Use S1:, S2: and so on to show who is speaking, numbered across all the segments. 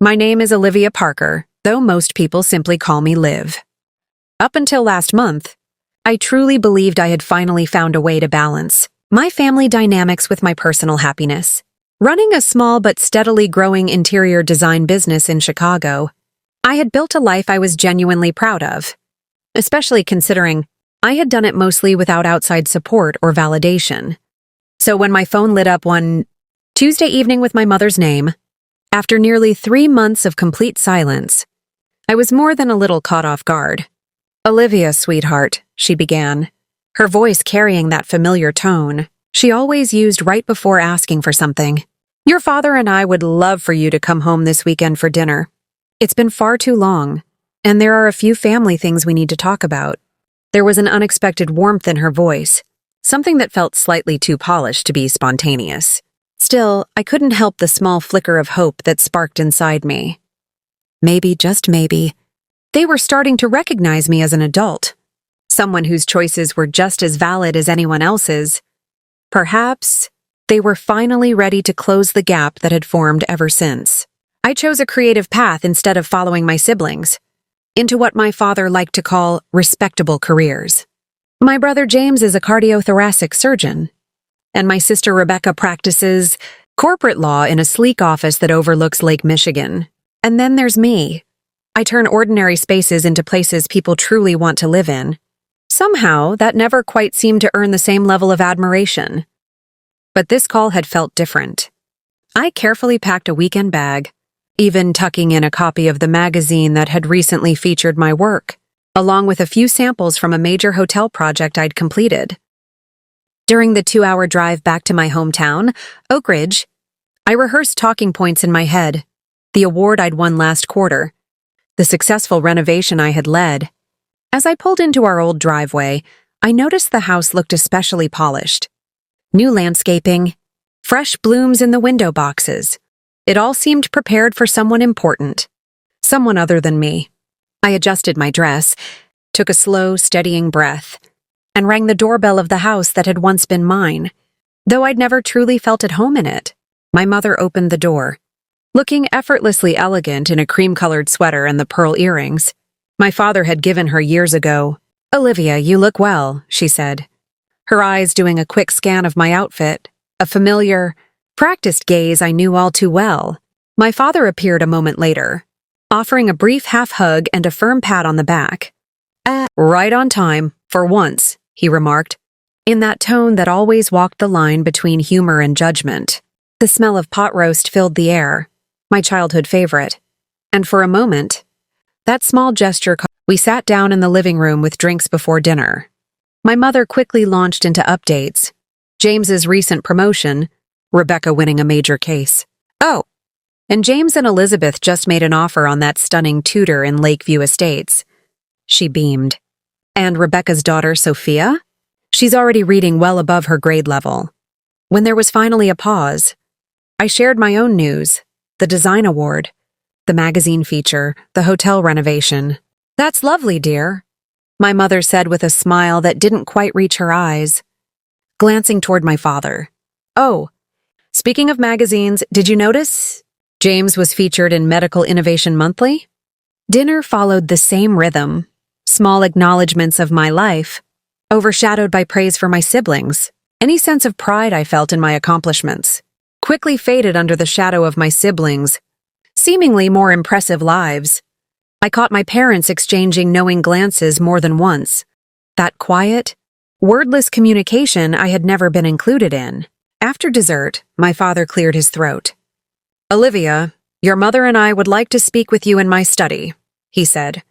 S1: My name is Olivia Parker, though most people simply call me Liv. Up until last month, I truly believed I had finally found a way to balance my family dynamics with my personal happiness. Running a small but steadily growing interior design business in Chicago, I had built a life I was genuinely proud of, especially considering I had done it mostly without outside support or validation. So when my phone lit up one Tuesday evening with my mother's name, after nearly 3 months of complete silence, I was more than a little caught off guard. "Olivia, sweetheart," she began, her voice carrying that familiar tone she always used right before asking for something. "Your father and I would love for you to come home this weekend for dinner. It's been far too long, and there are a few family things we need to talk about." There was an unexpected warmth in her voice, something that felt slightly too polished to be spontaneous. Still, I couldn't help the small flicker of hope that sparked inside me. Maybe, just maybe, they were starting to recognize me as an adult, someone whose choices were just as valid as anyone else's. Perhaps they were finally ready to close the gap that had formed ever since. I chose a creative path instead of following my siblings, into what my father liked to call respectable careers. My brother James is a cardiothoracic surgeon, and my sister Rebecca practices corporate law in a sleek office that overlooks Lake Michigan. And then there's me. I turn ordinary spaces into places people truly want to live in. Somehow, that never quite seemed to earn the same level of admiration. But this call had felt different. I carefully packed a weekend bag, even tucking in a copy of the magazine that had recently featured my work, along with a few samples from a major hotel project I'd completed. During the 2-hour drive back to my hometown, Oak Ridge, I rehearsed talking points in my head, the award I'd won last quarter, the successful renovation I had led. As I pulled into our old driveway, I noticed the house looked especially polished. New landscaping, fresh blooms in the window boxes. It all seemed prepared for someone important, someone other than me. I adjusted my dress, took a slow, steadying breath, and rang the doorbell of the house that had once been mine, though I'd never truly felt at home in it. My mother opened the door, looking effortlessly elegant in a cream-colored sweater and the pearl earrings my father had given her years ago. "Olivia, you look well," she said, her eyes doing a quick scan of my outfit, a familiar, practiced gaze I knew all too well. My father appeared a moment later, offering a brief half-hug and a firm pat on the back. Right on time, for once," he remarked, in that tone that always walked the line between humor and judgment. The smell of pot roast filled the air, my childhood favorite, and for a moment, that small gesture. We sat down in the living room with drinks before dinner. My mother quickly launched into updates. James's recent promotion, Rebecca winning a major case. "Oh, and James and Elizabeth just made an offer on that stunning Tudor in Lakeview Estates." She beamed. "And Rebecca's daughter, Sophia? She's already reading well above her grade level." When there was finally a pause, I shared my own news, the design award, the magazine feature, the hotel renovation. "That's lovely, dear," my mother said with a smile that didn't quite reach her eyes, glancing toward my father. "Oh, speaking of magazines, did you notice James was featured in Medical Innovation Monthly?" Dinner followed the same rhythm, small acknowledgments of my life, overshadowed by praise for my siblings. Any sense of pride I felt in my accomplishments quickly faded under the shadow of my siblings' seemingly more impressive lives. I caught my parents exchanging knowing glances more than once. That quiet, wordless communication I had never been included in. After dessert, my father cleared his throat. "Olivia, your mother and I would like to speak with you in my study," he said,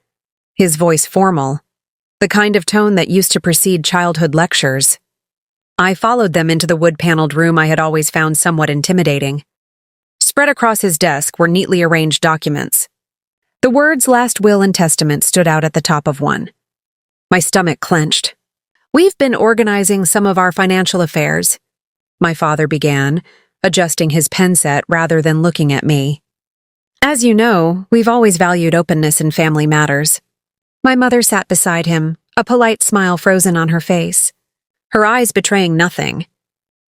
S1: his voice formal, the kind of tone that used to precede childhood lectures. I followed them into the wood-paneled room I had always found somewhat intimidating. Spread across his desk were neatly arranged documents. The words "last will and testament" stood out at the top of one. My stomach clenched. "We've been organizing some of our financial affairs," my father began, adjusting his pen set rather than looking at me. "As you know, we've always valued openness in family matters." My mother sat beside him, a polite smile frozen on her face, her eyes betraying nothing.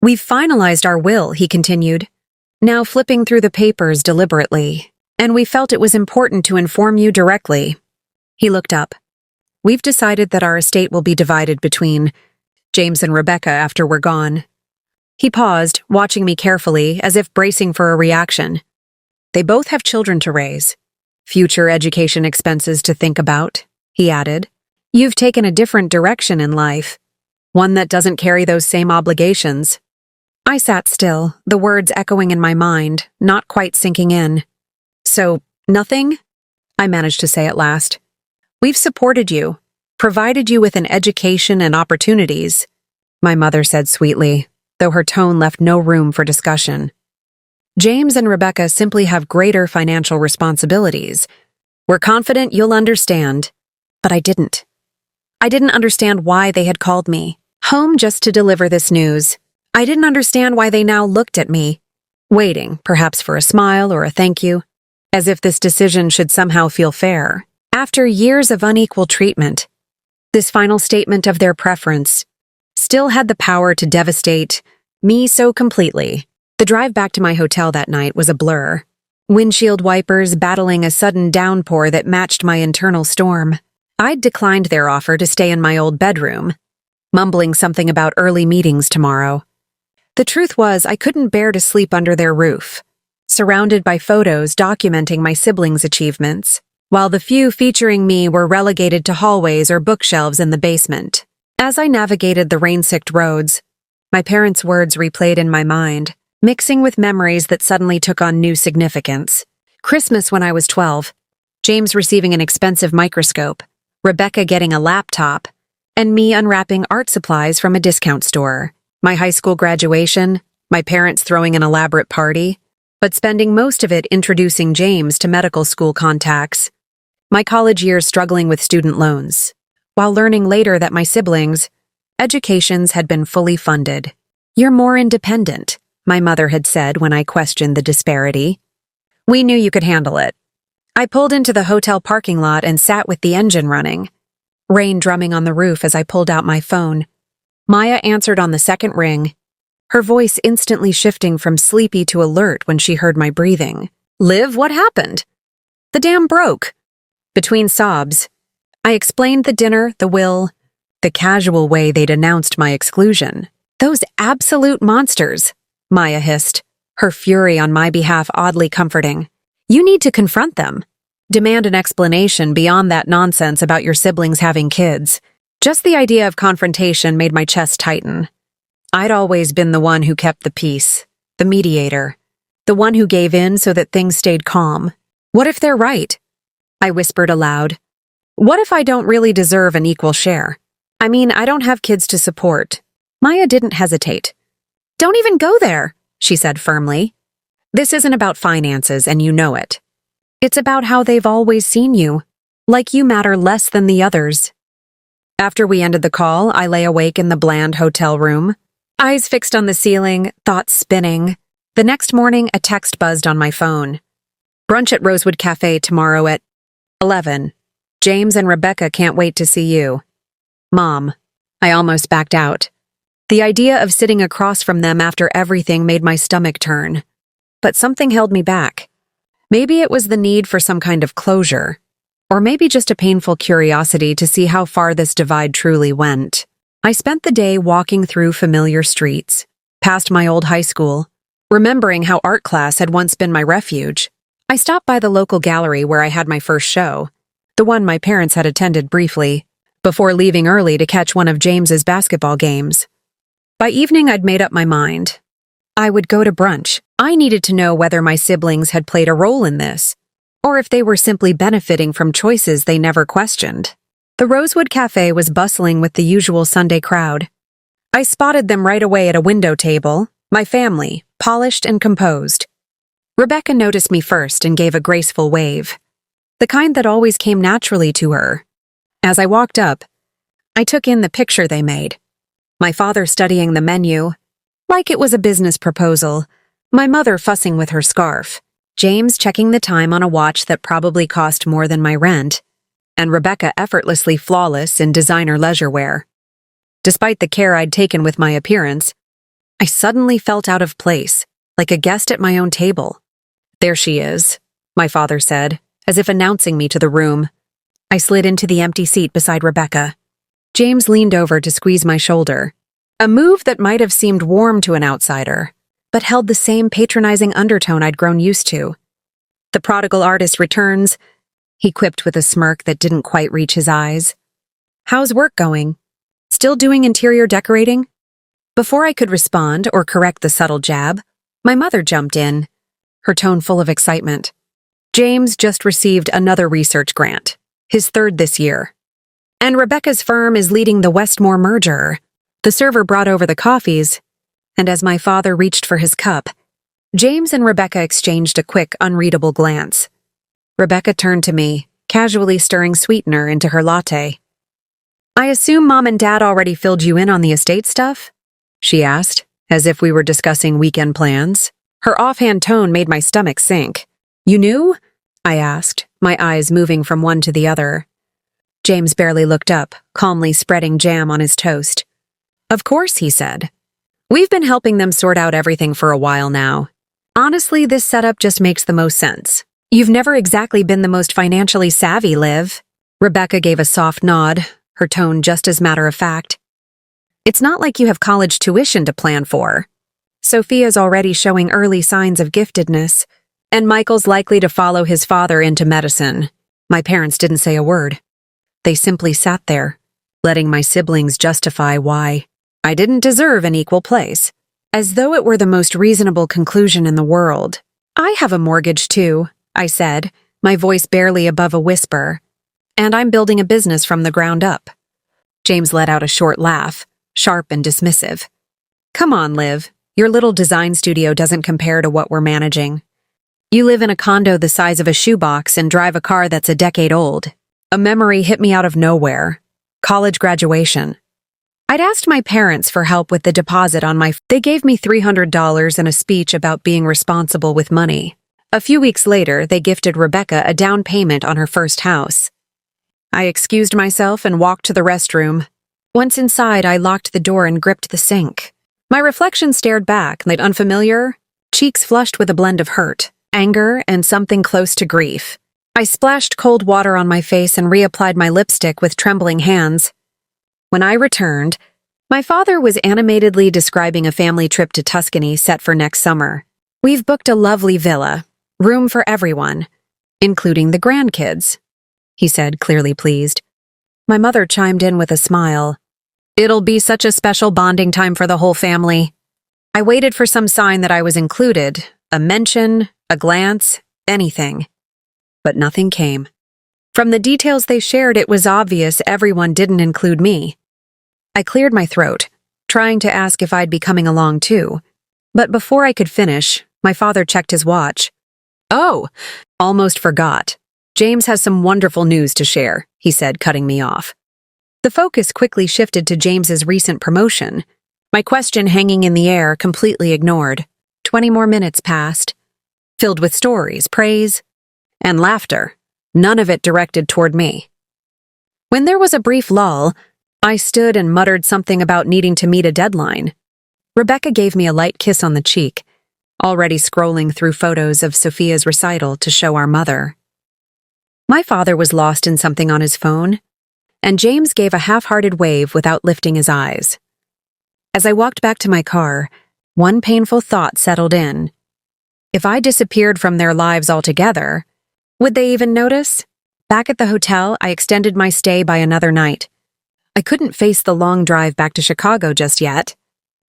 S1: "We've finalized our will," he continued, now flipping through the papers deliberately. and we felt it was important to inform you directly." He looked up. "We've decided that our estate will be divided between James and Rebecca after we're gone." He paused, watching me carefully, as if bracing for a reaction. "They both have children to raise. Future education expenses to think about," he added. "You've taken a different direction in life, one that doesn't carry those same obligations." I sat still, the words echoing in my mind, not quite sinking in. "So, nothing?" I managed to say at last. "We've supported you, provided you with an education and opportunities," my mother said sweetly, though her tone left no room for discussion. "James and Rebecca simply have greater financial responsibilities. We're confident you'll understand." But I didn't. I didn't understand why they had called me home just to deliver this news. I didn't understand why they now looked at me, waiting, perhaps for a smile or a thank you, as if this decision should somehow feel fair. After years of unequal treatment, this final statement of their preference still had the power to devastate me so completely. The drive back to my hotel that night was a blur. Windshield wipers battling a sudden downpour that matched my internal storm. I'd declined their offer to stay in my old bedroom, mumbling something about early meetings tomorrow. The truth was, I couldn't bear to sleep under their roof, surrounded by photos documenting my siblings' achievements, while the few featuring me were relegated to hallways or bookshelves in the basement. As I navigated the rain-soaked roads, my parents' words replayed in my mind, mixing with memories that suddenly took on new significance. Christmas when I was 12, James receiving an expensive microscope, Rebecca getting a laptop, and me unwrapping art supplies from a discount store. My high school graduation, my parents throwing an elaborate party, but spending most of it introducing James to medical school contacts. My college years struggling with student loans, while learning later that my siblings' educations had been fully funded. "You're more independent," my mother had said when I questioned the disparity. "We knew you could handle it." I pulled into the hotel parking lot and sat with the engine running, rain drumming on the roof as I pulled out my phone. Maya answered on the second ring, her voice instantly shifting from sleepy to alert when she heard my breathing. "Liv, what happened?" "The dam broke." Between sobs, I explained the dinner, the will, the casual way they'd announced my exclusion. "Those absolute monsters," Maya hissed, her fury on my behalf oddly comforting. "You need to confront them. Demand an explanation beyond that nonsense about your siblings having kids." Just the idea of confrontation made my chest tighten. I'd always been the one who kept the peace, the mediator, the one who gave in so that things stayed calm. What if they're right? I whispered aloud. What if I don't really deserve an equal share? I mean, I don't have kids to support. Maya didn't hesitate. "Don't even go there," she said firmly. "This isn't about finances, and you know it. It's about how they've always seen you, like you matter less than the others." After we ended the call, I lay awake in the bland hotel room, eyes fixed on the ceiling, thoughts spinning. The next morning, a text buzzed on my phone. "Brunch at Rosewood Cafe tomorrow at 11. James and Rebecca can't wait to see you. Mom." I almost backed out. The idea of sitting across from them after everything made my stomach turn. But something held me back. Maybe it was the need for some kind of closure, or maybe just a painful curiosity to see how far this divide truly went. I spent the day walking through familiar streets, past my old high school, remembering how art class had once been my refuge. I stopped by the local gallery where I had my first show, the one my parents had attended briefly, before leaving early to catch one of James's basketball games. By evening, I'd made up my mind. I would go to brunch. I needed to know whether my siblings had played a role in this, or if they were simply benefiting from choices they never questioned. The Rosewood Cafe was bustling with the usual Sunday crowd. I spotted them right away at a window table, my family, polished and composed. Rebecca noticed me first and gave a graceful wave, the kind that always came naturally to her. As I walked up, I took in the picture they made. My father studying the menu, like it was a business proposal, my mother fussing with her scarf, James checking the time on a watch that probably cost more than my rent, and Rebecca effortlessly flawless in designer leisure wear. Despite the care I'd taken with my appearance, I suddenly felt out of place, like a guest at my own table. There she is, my father said, as if announcing me to the room. I slid into the empty seat beside Rebecca. James leaned over to squeeze my shoulder, a move that might have seemed warm to an outsider, but held the same patronizing undertone I'd grown used to. "The prodigal artist returns," he quipped with a smirk that didn't quite reach his eyes. "How's work going? Still doing interior decorating?" Before I could respond or correct the subtle jab, my mother jumped in, her tone full of excitement. "James just received another research grant, his third this year. And Rebecca's firm is leading the Westmore merger." The server brought over the coffees, and as my father reached for his cup, James and Rebecca exchanged a quick, unreadable glance. Rebecca turned to me, casually stirring sweetener into her latte. "I assume Mom and Dad already filled you in on the estate stuff?" she asked, as if we were discussing weekend plans. Her offhand tone made my stomach sink. "You knew?" I asked, my eyes moving from one to the other. James barely looked up, calmly spreading jam on his toast. "Of course," he said. "We've been helping them sort out everything for a while now. Honestly, this setup just makes the most sense. You've never exactly been the most financially savvy, Liv." Rebecca gave a soft nod, her tone just as matter-of-fact. "It's not like you have college tuition to plan for. Sophia's already showing early signs of giftedness, and Michael's likely to follow his father into medicine." My parents didn't say a word. They simply sat there, letting my siblings justify why I didn't deserve an equal place, as though it were the most reasonable conclusion in the world. "I have a mortgage too," I said, my voice barely above a whisper, "and I'm building a business from the ground up." James let out a short laugh, sharp and dismissive. "Come on, Liv. Your little design studio doesn't compare to what we're managing. You live in a condo the size of a shoebox and drive a car that's a decade old." A memory hit me out of nowhere. College graduation. I'd asked my parents for help with the deposit on They gave me $300 and a speech about being responsible with money. A few weeks later, they gifted Rebecca a down payment on her first house. I excused myself and walked to the restroom. Once inside, I locked the door and gripped the sink. My reflection stared back, like unfamiliar, cheeks flushed with a blend of hurt, anger, and something close to grief. I splashed cold water on my face and reapplied my lipstick with trembling hands. When I returned, my father was animatedly describing a family trip to Tuscany set for next summer. "We've booked a lovely villa, room for everyone, including the grandkids," he said, clearly pleased. My mother chimed in with a smile. "It'll be such a special bonding time for the whole family." I waited for some sign that I was included, a mention, a glance, anything. But nothing came. From the details they shared, it was obvious everyone didn't include me. I cleared my throat, trying to ask if I'd be coming along too. But before I could finish, my father checked his watch. "Oh, almost forgot. James has some wonderful news to share," he said, cutting me off. The focus quickly shifted to James's recent promotion, my question hanging in the air completely ignored. 20 more minutes passed, filled with stories, praise, and laughter, none of it directed toward me. When there was a brief lull, I stood and muttered something about needing to meet a deadline. Rebecca gave me a light kiss on the cheek, already scrolling through photos of Sophia's recital to show our mother. My father was lost in something on his phone, and James gave a half-hearted wave without lifting his eyes. As I walked back to my car, one painful thought settled in. If I disappeared from their lives altogether, would they even notice? Back at the hotel, I extended my stay by another night. I couldn't face the long drive back to Chicago just yet.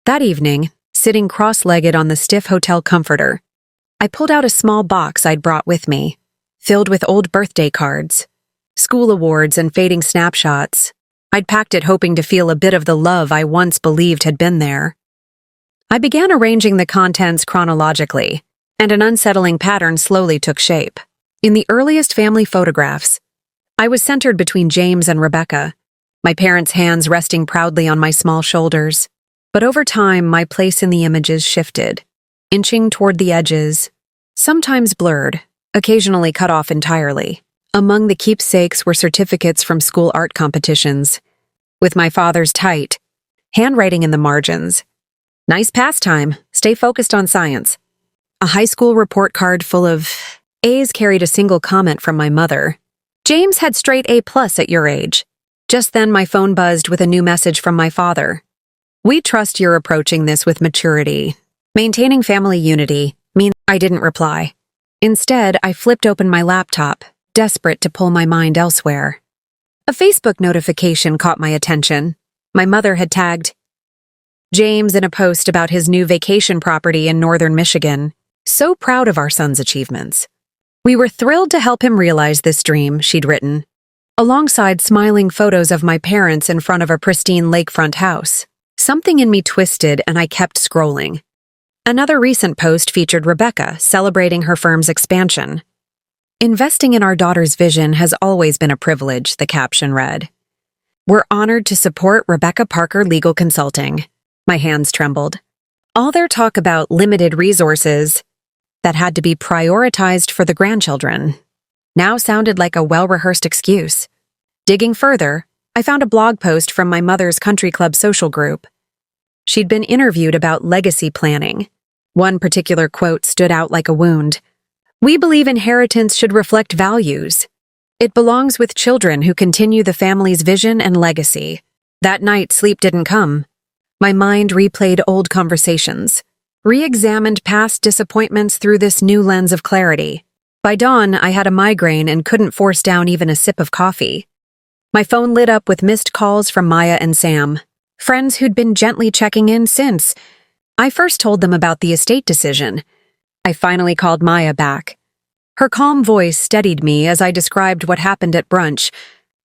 S1: That evening, sitting cross-legged on the stiff hotel comforter, I pulled out a small box I'd brought with me, filled with old birthday cards, school awards, and fading snapshots. I'd packed it hoping to feel a bit of the love I once believed had been there. I began arranging the contents chronologically, and an unsettling pattern slowly took shape. In the earliest family photographs, I was centered between James and Rebecca, my parents' hands resting proudly on my small shoulders. But over time, my place in the images shifted, inching toward the edges, sometimes blurred, occasionally cut off entirely. Among the keepsakes were certificates from school art competitions, with my father's tight handwriting in the margins. "Nice pastime. Stay focused on science." A high school report card full of A's carried a single comment from my mother. James had straight A+ at your age. Just then my phone buzzed with a new message from my father. We trust you're approaching this with maturity. Maintaining family unity means I didn't reply. Instead, I flipped open my laptop, desperate to pull my mind elsewhere. A Facebook notification caught my attention. My mother had tagged James in a post about his new vacation property in northern Michigan. So proud of our son's achievements. We were thrilled to help him realize this dream, she'd written, alongside smiling photos of my parents in front of a pristine lakefront house. Something in me twisted and I kept scrolling. Another recent post featured Rebecca celebrating her firm's expansion. Investing in our daughter's vision has always been a privilege, the caption read. We're honored to support Rebecca Parker Legal Consulting. My hands trembled. All their talk about limited resources that had to be prioritized for the grandchildren now sounded like a well-rehearsed excuse. Digging further, I found a blog post from my mother's country club social group. She'd been interviewed about legacy planning. One particular quote stood out like a wound. We believe inheritance should reflect values. It belongs with children who continue the family's vision and legacy. That night, sleep didn't come. My mind replayed old conversations, re-examined past disappointments through this new lens of clarity. By dawn, I had a migraine and couldn't force down even a sip of coffee. My phone lit up with missed calls from Maya and Sam, friends who'd been gently checking in since I first told them about the estate decision. I finally called Maya back. Her calm voice steadied me as I described what happened at brunch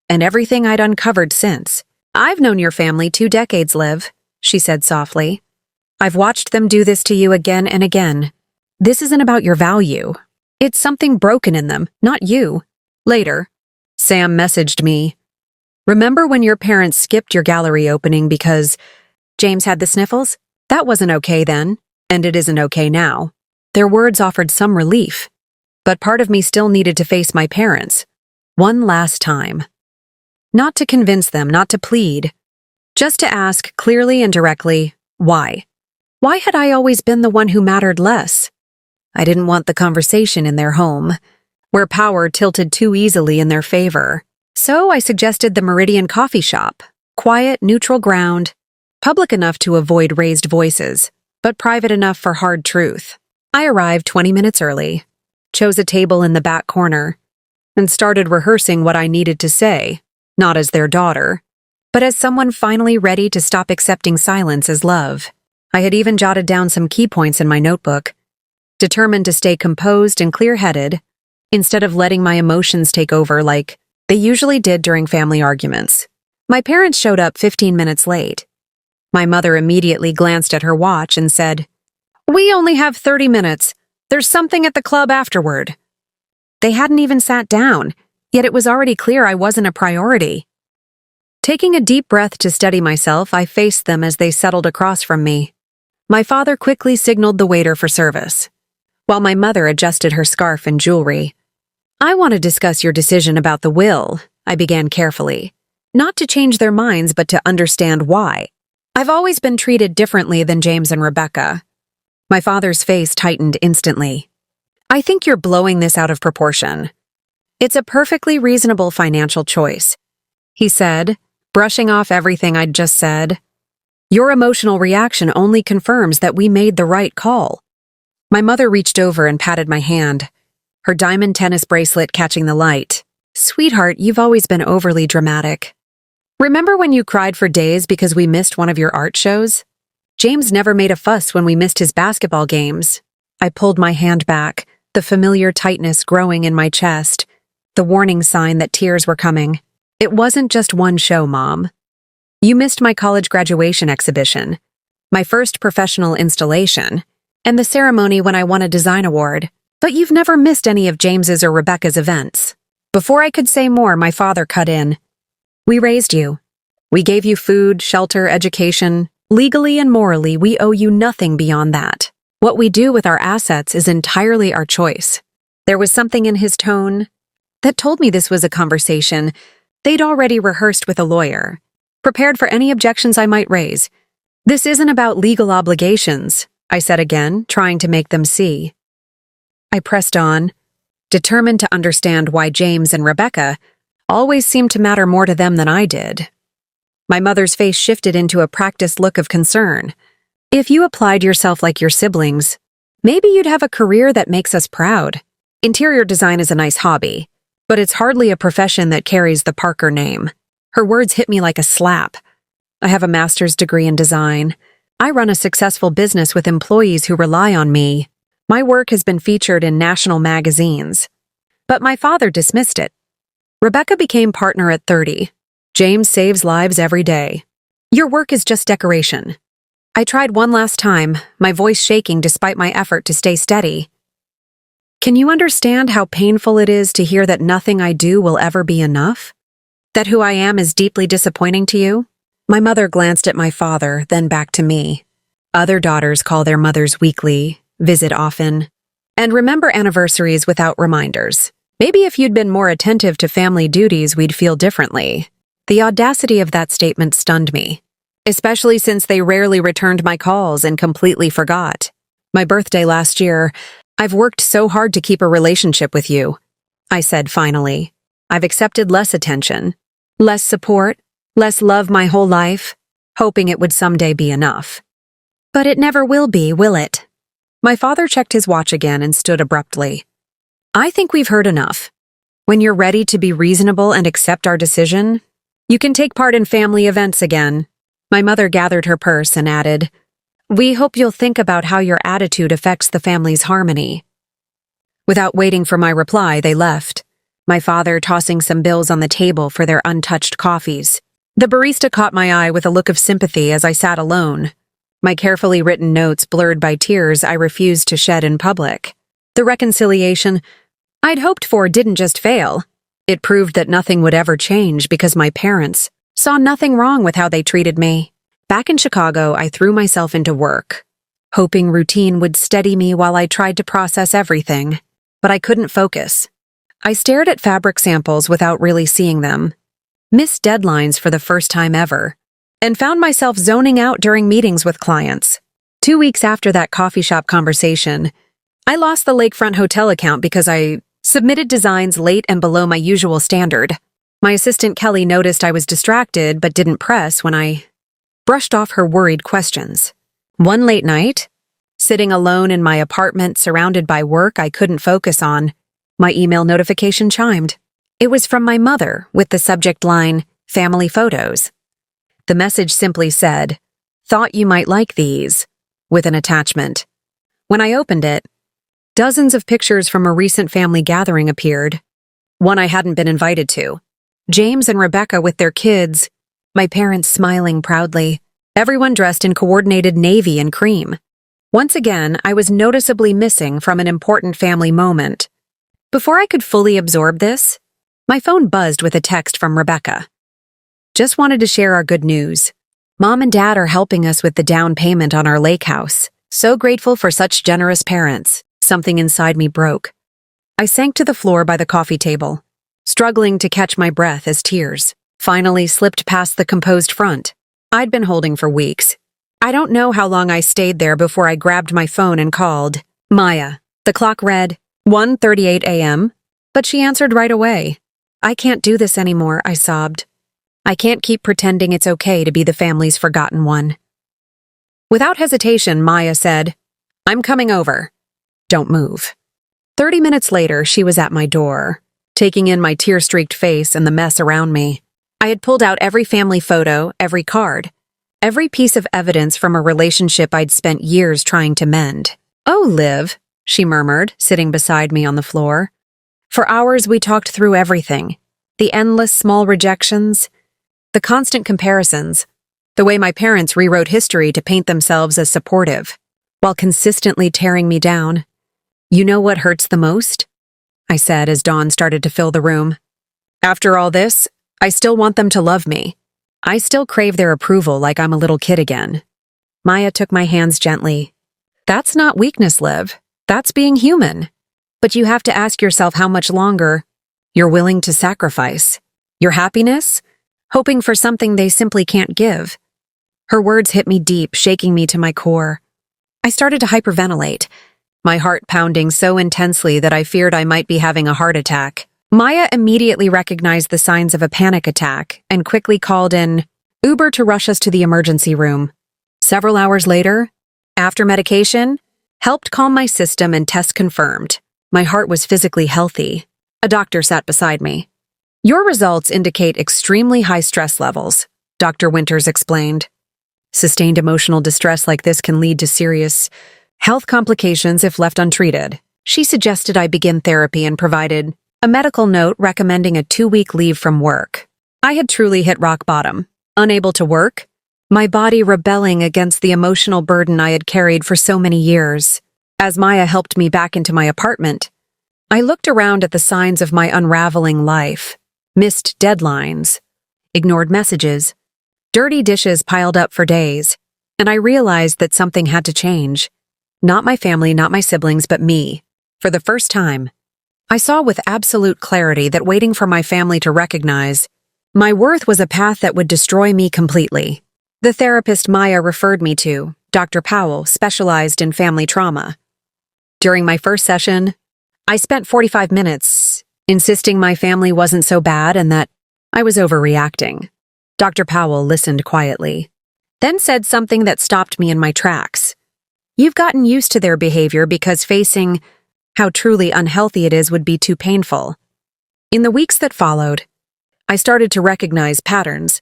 S1: and everything I'd uncovered since. I've known your family 2 decades, Liv, she said softly. I've watched them do this to you again and again. This isn't about your value. It's something broken in them, not you. Later, Sam messaged me. Remember when your parents skipped your gallery opening because James had the sniffles? That wasn't okay then, and it isn't okay now. Their words offered some relief, but part of me still needed to face my parents. One last time. Not to convince them, not to plead. Just to ask clearly and directly, why? Why had I always been the one who mattered less? I didn't want the conversation in their home, where power tilted too easily in their favor. So I suggested the Meridian Coffee Shop. Quiet, neutral ground, public enough to avoid raised voices, but private enough for hard truth. I arrived 20 minutes early, chose a table in the back corner, and started rehearsing what I needed to say, not as their daughter, but as someone finally ready to stop accepting silence as love. I had even jotted down some key points in my notebook, determined to stay composed and clear-headed, instead of letting my emotions take over like they usually did during family arguments. My parents showed up 15 minutes late. My mother immediately glanced at her watch and said, "We only have 30 minutes. There's something at the club afterward." They hadn't even sat down, yet it was already clear I wasn't a priority. Taking a deep breath to steady myself, I faced them as they settled across from me. My father quickly signaled the waiter for service, while my mother adjusted her scarf and jewelry. "I want to discuss your decision about the will," I began carefully. Not to change their minds, but to understand why. I've always been treated differently than James and Rebecca. My father's face tightened instantly. "I think you're blowing this out of proportion. It's a perfectly reasonable financial choice," he said, brushing off everything I'd just said. "Your emotional reaction only confirms that we made the right call." My mother reached over and patted my hand, her diamond tennis bracelet catching the light. "Sweetheart, you've always been overly dramatic. Remember when you cried for days because we missed one of your art shows? James never made a fuss when we missed his basketball games." I pulled my hand back, the familiar tightness growing in my chest, the warning sign that tears were coming. "It wasn't just one show, Mom. You missed my college graduation exhibition, my first professional installation, and the ceremony when I won a design award. But you've never missed any of James's or Rebecca's events." Before I could say more, my father cut in. "We raised you. We gave you food, shelter, education. Legally and morally, we owe you nothing beyond that. What we do with our assets is entirely our choice." There was something in his tone that told me this was a conversation they'd already rehearsed with a lawyer, prepared for any objections I might raise. "This isn't about legal obligations," I said again, trying to make them see. I pressed on. determined to understand why James and Rebecca always seemed to matter more to them than I did. My mother's face shifted into a practiced look of concern. If you applied yourself like your siblings, maybe you'd have a career that makes us proud. Interior design is a nice hobby, but it's hardly a profession that carries the Parker name. Her words hit me like a slap. I have a master's degree in design. I run a successful business with employees who rely on me. My work has been featured in national magazines. But my father dismissed it. Rebecca became partner at 30. James saves lives every day. Your work is just decoration. I tried one last time, my voice shaking despite my effort to stay steady. Can you understand how painful it is to hear that nothing I do will ever be enough? That who I am is deeply disappointing to you? My mother glanced at my father, then back to me. Other daughters call their mothers weekly, visit often, and remember anniversaries without reminders. Maybe if you'd been more attentive to family duties, we'd feel differently. The audacity of that statement stunned me, especially since they rarely returned my calls and completely forgot. My birthday last year, I've worked so hard to keep a relationship with you, I said finally. I've accepted less attention, less support, less love my whole life, hoping it would someday be enough. But it never will be, will it? My father checked his watch again and stood abruptly. I think we've heard enough. When you're ready to be reasonable and accept our decision, you can take part in family events again. My mother gathered her purse and added, We hope you'll think about how your attitude affects the family's harmony. Without waiting for my reply, they left, my father tossing some bills on the table for their untouched coffees. The barista caught my eye with a look of sympathy as I sat alone, my carefully written notes blurred by tears I refused to shed in public. The reconciliation I'd hoped for didn't just fail. It proved that nothing would ever change because my parents saw nothing wrong with how they treated me. Back in Chicago, I threw myself into work, hoping routine would steady me while I tried to process everything. But I couldn't focus. I stared at fabric samples without really seeing them, missed deadlines for the first time ever, and found myself zoning out during meetings with clients. 2 weeks after that coffee shop conversation, I lost the Lakefront Hotel account because I submitted designs late and below my usual standard. My assistant Kelly noticed I was distracted but didn't press when I brushed off her worried questions. One late night, sitting alone in my apartment surrounded by work I couldn't focus on, my email notification chimed. It was from my mother with the subject line, Family Photos. The message simply said, Thought you might like these, with an attachment. When I opened it, dozens of pictures from a recent family gathering appeared, one I hadn't been invited to. James and Rebecca with their kids, my parents smiling proudly, everyone dressed in coordinated navy and cream. Once again, I was noticeably missing from an important family moment. Before I could fully absorb this, my phone buzzed with a text from Rebecca. Just wanted to share our good news. Mom and Dad are helping us with the down payment on our lake house. So grateful for such generous parents. Something inside me broke. I sank to the floor by the coffee table, struggling to catch my breath as tears finally slipped past the composed front I'd been holding for weeks. I don't know how long I stayed there before I grabbed my phone and called Maya. The clock read 1:38 a.m., but she answered right away. I can't do this anymore, I sobbed. I can't keep pretending it's okay to be the family's forgotten one. Without hesitation, Maya said, I'm coming over. Don't move. 30 minutes later, she was at my door, taking in my tear-streaked face and the mess around me. I had pulled out every family photo, every card, every piece of evidence from a relationship I'd spent years trying to mend. Oh, Liv, she murmured, sitting beside me on the floor. For hours we talked through everything. The endless small rejections, the constant comparisons, the way my parents rewrote history to paint themselves as supportive, while consistently tearing me down. You know what hurts the most? I said as dawn started to fill the room. After all this, I still want them to love me. I still crave their approval like I'm a little kid again. Maya took my hands gently. That's not weakness, Liv. That's being human. But you have to ask yourself how much longer you're willing to sacrifice. Your happiness? Hoping for something they simply can't give. Her words hit me deep, shaking me to my core. I started to hyperventilate. my heart pounding so intensely that I feared I might be having a heart attack. Maya immediately recognized the signs of a panic attack and quickly called in Uber to rush us to the emergency room. Several hours later, after medication, helped calm my system and test confirmed. My heart was physically healthy. A doctor sat beside me. Your results indicate extremely high stress levels, Dr. Winters explained. Sustained emotional distress like this can lead to serious health complications if left untreated. She suggested I begin therapy and provided a medical note recommending a 2-week leave from work. I had truly hit rock bottom. Unable to work, my body rebelling against the emotional burden I had carried for so many years. As Maya helped me back into my apartment, I looked around at the signs of my unraveling life. Missed deadlines, ignored messages, dirty dishes piled up for days, and I realized that something had to change. Not my family, not my siblings, but me. For the first time, I saw with absolute clarity that waiting for my family to recognize my worth was a path that would destroy me completely. The therapist Maya referred me to, Dr. Powell, specialized in family trauma. During my first session, I spent 45 minutes insisting my family wasn't so bad and that I was overreacting. Dr. Powell listened quietly, then said something that stopped me in my tracks. You've gotten used to their behavior because facing how truly unhealthy it is would be too painful. In the weeks that followed, I started to recognize patterns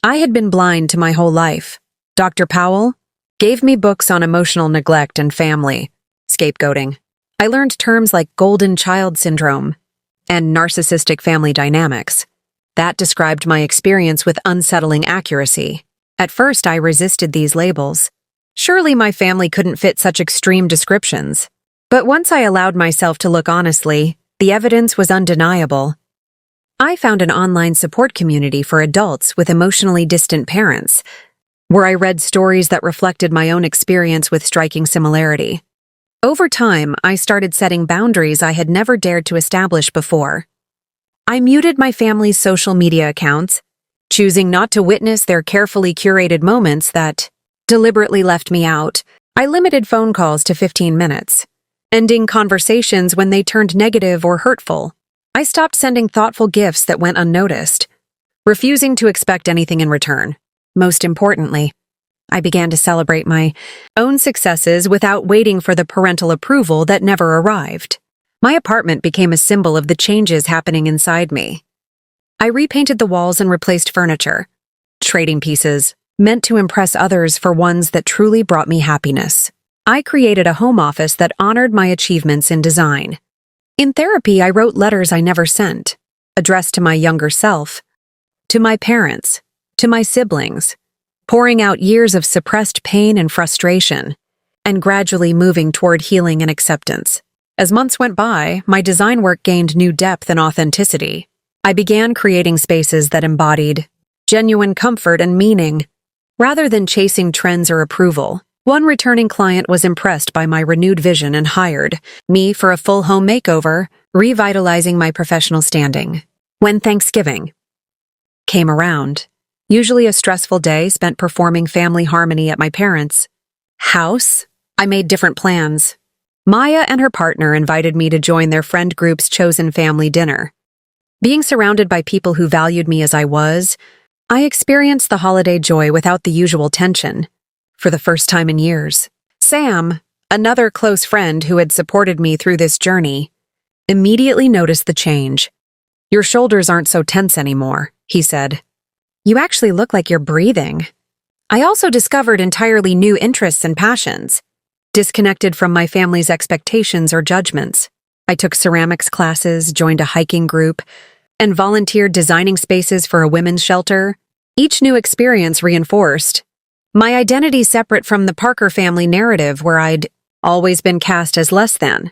S1: I had been blind to my whole life. Dr. Powell gave me books on emotional neglect and family scapegoating. I learned terms like golden child syndrome and narcissistic family dynamics. That described my experience with unsettling accuracy. At first, I resisted these labels. Surely my family couldn't fit such extreme descriptions. But once I allowed myself to look honestly, the evidence was undeniable. I found an online support community for adults with emotionally distant parents, where I read stories that reflected my own experience with striking similarity. Over time, I started setting boundaries I had never dared to establish before. I muted my family's social media accounts, choosing not to witness their carefully curated moments that deliberately left me out. I limited phone calls to 15 minutes, ending conversations when they turned negative or hurtful. I stopped sending thoughtful gifts that went unnoticed, refusing to expect anything in return. Most importantly, I began to celebrate my own successes without waiting for the parental approval that never arrived. My apartment became a symbol of the changes happening inside me. I repainted the walls and replaced furniture, trading pieces meant to impress others for ones that truly brought me happiness. I created a home office that honored my achievements in design. In therapy, I wrote letters I never sent, addressed to my younger self, to my parents, to my siblings, pouring out years of suppressed pain and frustration, and gradually moving toward healing and acceptance. As months went by, my design work gained new depth and authenticity. I began creating spaces that embodied genuine comfort and meaning, rather than chasing trends or approval. One returning client was impressed by my renewed vision and hired me for a full home makeover, revitalizing my professional standing. When Thanksgiving came around, usually a stressful day spent performing family harmony at my parents' house, I made different plans. Maya and her partner invited me to join their friend group's chosen family dinner. Being surrounded by people who valued me as I was, I experienced the holiday joy without the usual tension. For the first time in years, Sam, another close friend who had supported me through this journey, immediately noticed the change. Your shoulders aren't so tense anymore, he said. You actually look like you're breathing. I also discovered entirely new interests and passions, disconnected from my family's expectations or judgments. I took ceramics classes, joined a hiking group, and volunteered designing spaces for a women's shelter. Each new experience reinforced my identity separate from the Parker family narrative where I'd always been cast as less than.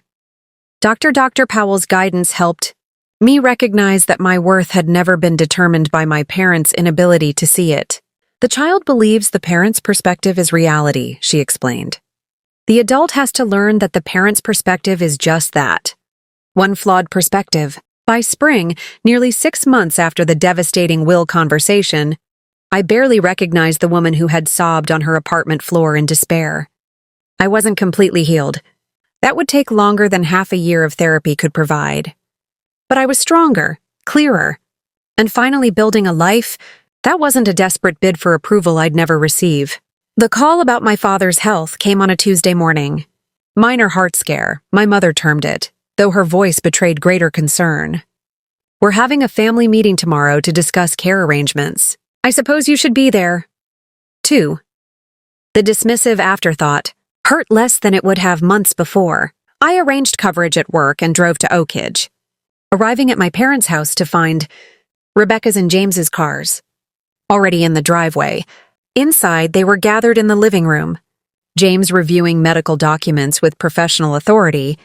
S1: Dr. Powell's guidance helped me recognize that my worth had never been determined by my parents' inability to see it. The child believes the parent's perspective is reality, she explained. The adult has to learn that the parent's perspective is just that. One flawed perspective. By spring, nearly 6 months after the devastating will conversation, I barely recognized the woman who had sobbed on her apartment floor in despair. I wasn't completely healed. That would take longer than half a year of therapy could provide. But I was stronger, clearer, and finally building a life that wasn't a desperate bid for approval I'd never receive. The call about my father's health came on a Tuesday morning. Minor heart scare, my mother termed it, though her voice betrayed greater concern. We're having a family meeting tomorrow to discuss care arrangements. I suppose you should be there. 2. The dismissive afterthought hurt less than it would have months before. I arranged coverage at work and drove to Oakridge, arriving at my parents' house to find Rebecca's and James's cars already in the driveway. Inside, they were gathered in the living room, James reviewing medical documents with professional authority,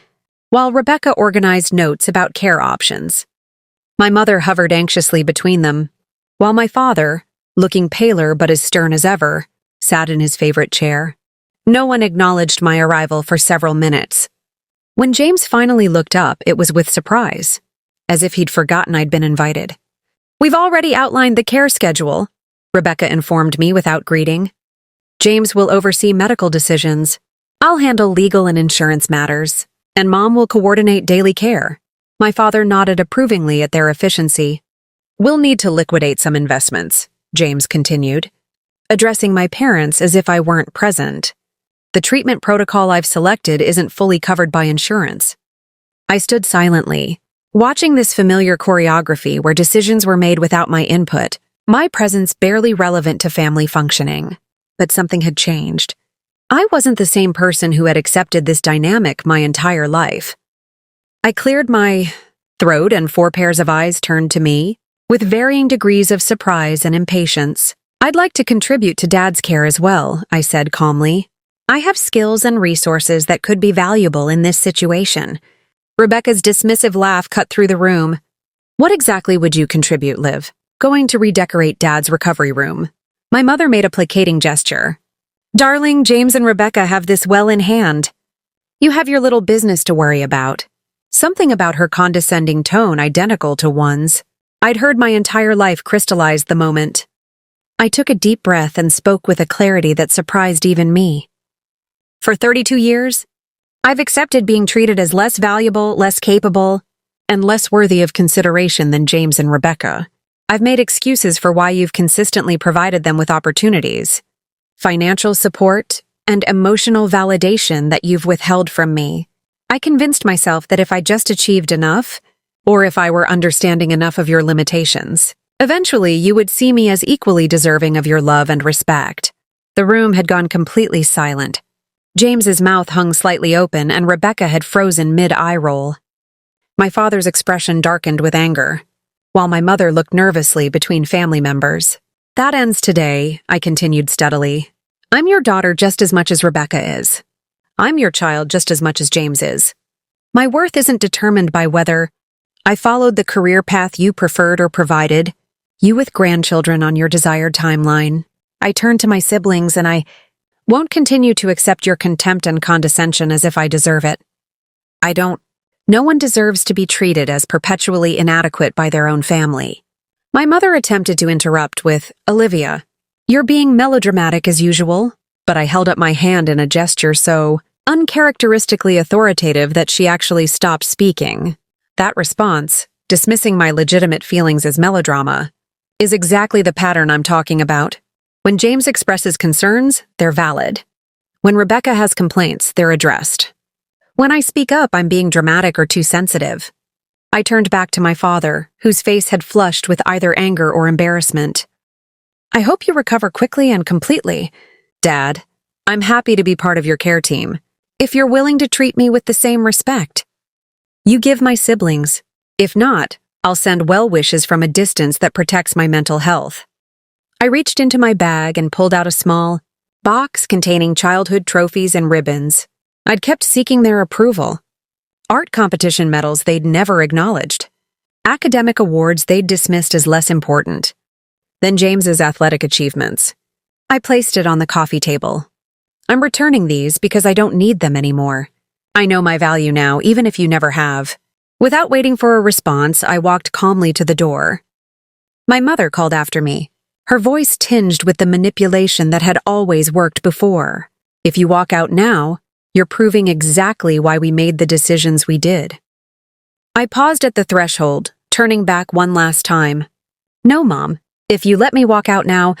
S1: while Rebecca organized notes about care options. My mother hovered anxiously between them, while my father, looking paler but as stern as ever, sat in his favorite chair. No one acknowledged my arrival for several minutes. When James finally looked up, it was with surprise, as if he'd forgotten I'd been invited. "We've already outlined the care schedule," Rebecca informed me without greeting. "James will oversee medical decisions. I'll handle legal and insurance matters, and Mom will coordinate daily care." My father nodded approvingly at their efficiency. "We'll need to liquidate some investments," James continued, addressing my parents as if I weren't present. "The treatment protocol I've selected isn't fully covered by insurance." I stood silently, watching this familiar choreography where decisions were made without my input, my presence barely relevant to family functioning. But something had changed. I wasn't the same person who had accepted this dynamic my entire life. I cleared my throat and 4 pairs of eyes turned to me, with varying degrees of surprise and impatience. "I'd like to contribute to Dad's care as well," I said calmly. "I have skills and resources that could be valuable in this situation." Rebecca's dismissive laugh cut through the room. "What exactly would you contribute, Liv?" "Going to redecorate Dad's recovery room." My mother made a placating gesture. "Darling, James and Rebecca have this well in hand. You have your little business to worry about." Something about her condescending tone identical to one's I'd heard my entire life crystallized the moment. I took a deep breath and spoke with a clarity that surprised even me. "For 32 years, I've accepted being treated as less valuable, less capable, and less worthy of consideration than James and Rebecca. I've made excuses for why you've consistently provided them with opportunities, financial support, and emotional validation that you've withheld from me. I convinced myself that if I just achieved enough, or if I were understanding enough of your limitations, eventually you would see me as equally deserving of your love and respect." The room had gone completely silent. James's mouth hung slightly open and Rebecca had frozen mid-eye roll. My father's expression darkened with anger, while my mother looked nervously between family members. "That ends today," I continued steadily. "I'm your daughter just as much as Rebecca is. I'm your child just as much as James is. My worth isn't determined by whether I followed the career path you preferred or provided, you with grandchildren on your desired timeline. I turned to my siblings and I won't continue to accept your contempt and condescension as if I deserve it. No one deserves to be treated as perpetually inadequate by their own family." My mother attempted to interrupt with, "Olivia, you're being melodramatic as usual," but I held up my hand in a gesture so uncharacteristically authoritative that she actually stopped speaking. That response, dismissing my legitimate feelings as melodrama, is exactly the pattern I'm talking about. When James expresses concerns, they're valid. When Rebecca has complaints, they're addressed. When I speak up, I'm being dramatic or too sensitive. I turned back to my father, whose face had flushed with either anger or embarrassment. "I hope you recover quickly and completely, Dad. I'm happy to be part of your care team, if you're willing to treat me with the same respect you give my siblings. If not, I'll send well wishes from a distance that protects my mental health." I reached into my bag and pulled out a small box containing childhood trophies and ribbons. I'd kept seeking their approval. Art competition medals they'd never acknowledged. Academic awards they'd dismissed as less important. Then James's athletic achievements. I placed it on the coffee table. "I'm returning these because I don't need them anymore. I know my value now, even if you never have." Without waiting for a response, I walked calmly to the door. My mother called after me, her voice tinged with the manipulation that had always worked before. "If you walk out now, You're proving exactly why we made the decisions we did." I paused at the threshold, turning back one last time. "No, Mom. If you let me walk out now,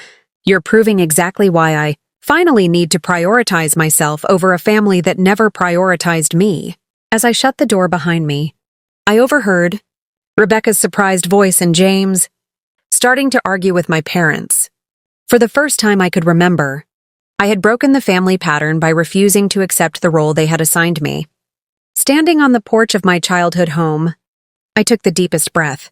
S1: you're proving exactly why I finally need to prioritize myself over a family that never prioritized me." As I shut the door behind me, I overheard Rebecca's surprised voice and James starting to argue with my parents. For the first time I could remember, I had broken the family pattern by refusing to accept the role they had assigned me. Standing on the porch of my childhood home, I took the deepest breath.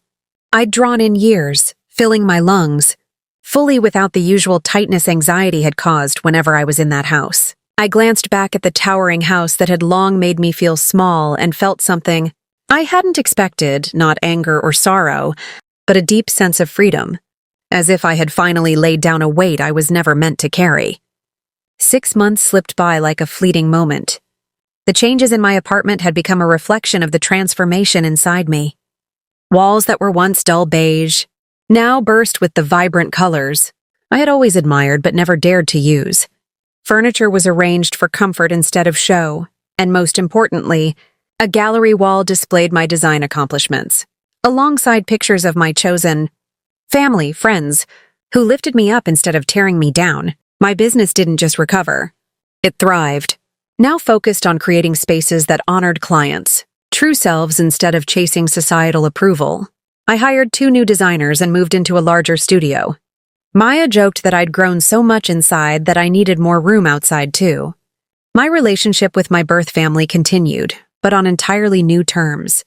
S1: I'd drawn in years, filling my lungs, fully without the usual tightness anxiety had caused whenever I was in that house. I glanced back at the towering house that had long made me feel small and felt something I hadn't expected, not anger or sorrow, but a deep sense of freedom, as if I had finally laid down a weight I was never meant to carry. 6 months slipped by like a fleeting moment. The changes in my apartment had become a reflection of the transformation inside me. Walls that were once dull beige now burst with the vibrant colors I had always admired but never dared to use. Furniture was arranged for comfort instead of show, and most importantly, a gallery wall displayed my design accomplishments, alongside pictures of my chosen family, friends, who lifted me up instead of tearing me down. My business didn't just recover. It thrived, now focused on creating spaces that honored clients, true selves instead of chasing societal approval. I hired 2 new designers and moved into a larger studio. Maya joked that I'd grown so much inside that I needed more room outside too. My relationship with my birth family continued, but on entirely new terms.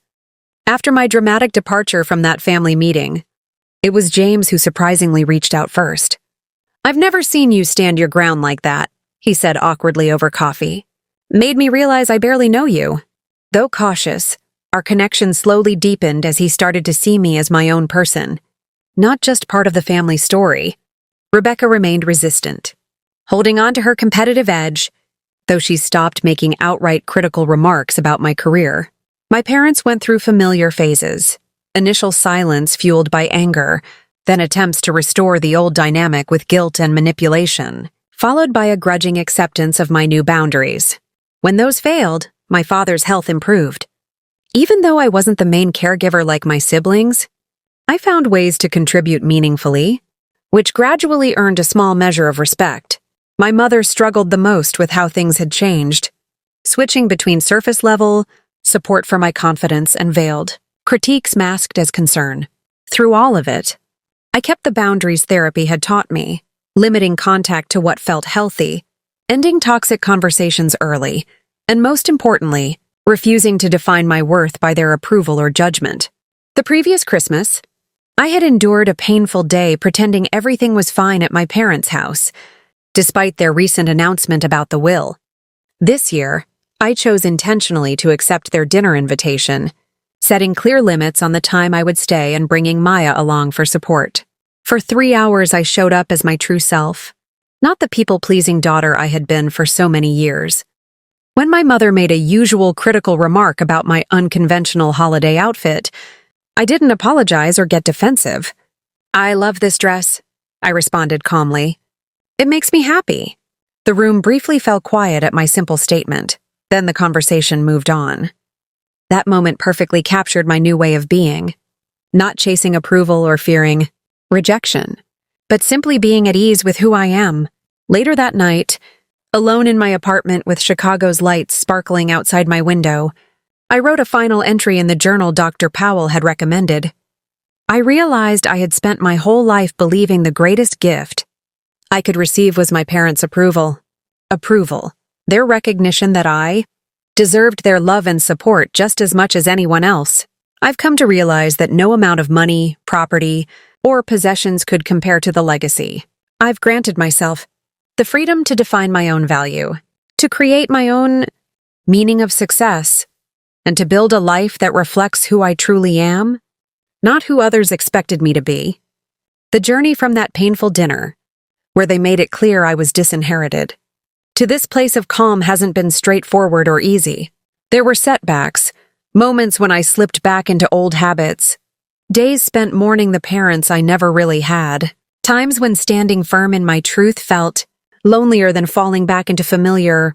S1: After my dramatic departure from that family meeting, it was James who surprisingly reached out first. "I've never seen you stand your ground like that," he said awkwardly over coffee. "Made me realize I barely know you." Though cautious, our connection slowly deepened as he started to see me as my own person, not just part of the family story. Rebecca remained resistant, holding on to her competitive edge, though she stopped making outright critical remarks about my career. My parents went through familiar phases: initial silence fueled by anger, then attempts to restore the old dynamic with guilt and manipulation, followed by a grudging acceptance of my new boundaries. When those failed, my father's health improved. Even though I wasn't the main caregiver like my siblings, I found ways to contribute meaningfully, which gradually earned a small measure of respect. My mother struggled the most with how things had changed, switching between surface-level support for my confidence and veiled critiques masked as concern. Through all of it, I kept the boundaries therapy had taught me, limiting contact to what felt healthy, ending toxic conversations early, and most importantly, refusing to define my worth by their approval or judgment. The previous Christmas, I had endured a painful day pretending everything was fine at my parents' house, despite their recent announcement about the will. This year, I chose intentionally to accept their dinner invitation, setting clear limits on the time I would stay and bringing Maya along for support. For 3 hours, I showed up as my true self, not the people-pleasing daughter I had been for so many years. When my mother made a usual critical remark about my unconventional holiday outfit, I didn't apologize or get defensive. "I love this dress," I responded calmly. "It makes me happy." The room briefly fell quiet at my simple statement. Then the conversation moved on. That moment perfectly captured my new way of being, not chasing approval or fearing rejection, but simply being at ease with who I am. Later that night, alone in my apartment with Chicago's lights sparkling outside my window, I wrote a final entry in the journal Dr. Powell had recommended. I realized I had spent my whole life believing the greatest gift I could receive was my parents' approval. Approval, their recognition that I deserved their love and support just as much as anyone else. I've come to realize that no amount of money, property, or possessions could compare to the legacy I've granted myself, the freedom to define my own value, to create my own meaning of success, and to build a life that reflects who I truly am, not who others expected me to be. The journey from that painful dinner, where they made it clear I was disinherited, to this place of calm hasn't been straightforward or easy. There were setbacks, moments when I slipped back into old habits, days spent mourning the parents I never really had, times when standing firm in my truth felt lonelier than falling back into familiar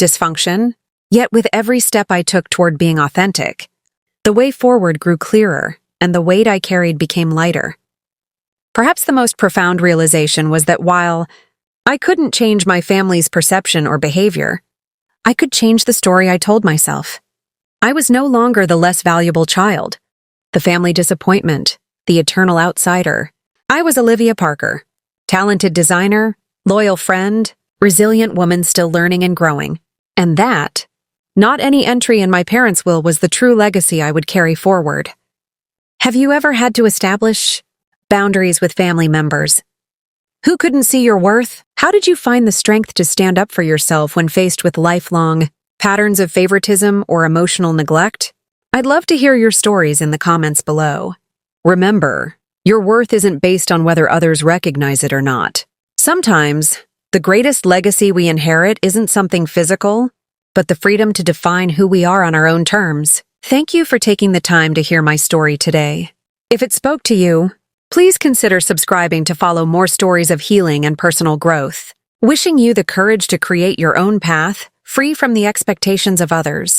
S1: dysfunction. Yet with every step I took toward being authentic, the way forward grew clearer and the weight I carried became lighter. Perhaps the most profound realization was that while I couldn't change my family's perception or behavior, I could change the story I told myself. I was no longer the less valuable child, the family disappointment, the eternal outsider. I was Olivia Parker, talented designer, loyal friend, resilient woman still learning and growing. And that, not any entry in my parents' will, was the true legacy I would carry forward. Have you ever had to establish boundaries with family members who couldn't see your worth? How did you find the strength to stand up for yourself when faced with lifelong patterns of favoritism or emotional neglect? I'd love to hear your stories in the comments below. Remember, your worth isn't based on whether others recognize it or not. Sometimes, the greatest legacy we inherit isn't something physical, but the freedom to define who we are on our own terms. Thank you for taking the time to hear my story today. If it spoke to you, please consider subscribing to follow more stories of healing and personal growth. Wishing you the courage to create your own path, free from the expectations of others.